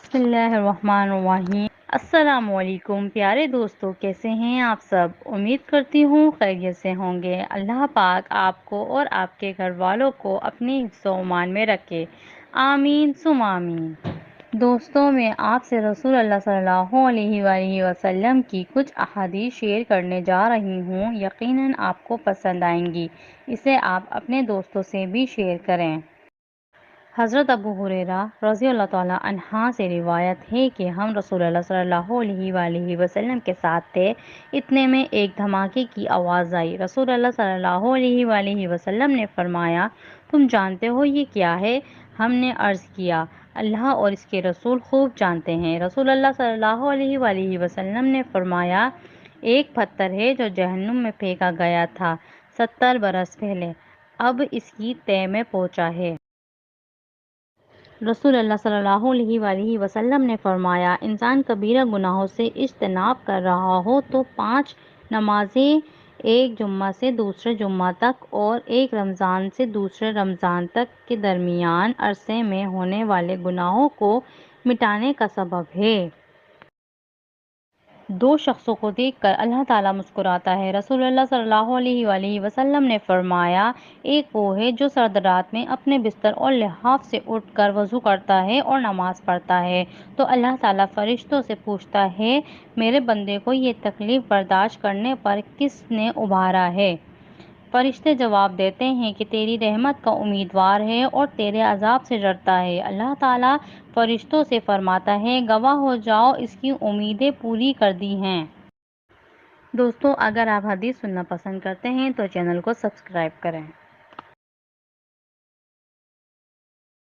بسم اللہ الرحمن الرحیم۔ السلام علیکم پیارے دوستو، کیسے ہیں آپ سب؟ امید کرتی ہوں خیریت سے ہوں گے۔ اللہ پاک آپ کو اور آپ کے گھر والوں کو اپنی حفظ و امان میں رکھے، آمین ثم آمین۔ دوستوں، میں آپ سے رسول اللہ صلی اللہ علیہ وآلہ وسلم کی کچھ احادیث شیئر کرنے جا رہی ہوں، یقیناً آپ کو پسند آئیں گی۔ اسے آپ اپنے دوستوں سے بھی شیئر کریں۔ حضرت ابو ہریرہ رضی اللہ تعالیٰ عنہ سے روایت ہے کہ ہم رسول اللہ صلی اللہ علیہ وآلہ وسلم کے ساتھ تھے، اتنے میں ایک دھماکے کی آواز آئی۔ رسول اللہ صلی اللہ علیہ وآلہ وسلم نے فرمایا، تم جانتے ہو یہ کیا ہے؟ ہم نے عرض کیا، اللہ اور اس کے رسول خوب جانتے ہیں۔ رسول اللہ صلی اللہ علیہ وآلہ وسلم نے فرمایا، ایک پتھر ہے جو جہنم میں پھینکا گیا تھا 70 برس پہلے، اب اس کی تہ میں پہنچا ہے۔ رسول اللہ صلی اللہ علیہ وآلہ وسلم نے فرمایا، انسان کبیرہ گناہوں سے اجتناب کر رہا ہو تو 5 نمازیں، ایک جمعہ سے دوسرے جمعہ تک اور ایک رمضان سے دوسرے رمضان تک کے درمیان عرصے میں ہونے والے گناہوں کو مٹانے کا سبب ہے۔ 2 شخصوں کو دیکھ کر اللہ تعالیٰ مسکراتا ہے۔ رسول اللہ صلی اللہ علیہ وآلہ وسلم نے فرمایا، ایک وہ ہے جو سرد رات میں اپنے بستر اور لحاف سے اٹھ کر وضو کرتا ہے اور نماز پڑھتا ہے تو اللہ تعالیٰ فرشتوں سے پوچھتا ہے، میرے بندے کو یہ تکلیف برداشت کرنے پر کس نے ابھارا ہے؟ فرشتے جواب دیتے ہیں کہ تیری رحمت کا امیدوار ہے اور تیرے عذاب سے ڈرتا ہے۔ اللہ تعالیٰ فرشتوں سے فرماتا ہے، گواہ ہو جاؤ، اس کی امیدیں پوری کر دی ہیں۔ دوستو، اگر آپ حدیث سننا پسند کرتے ہیں تو چینل کو سبسکرائب کریں۔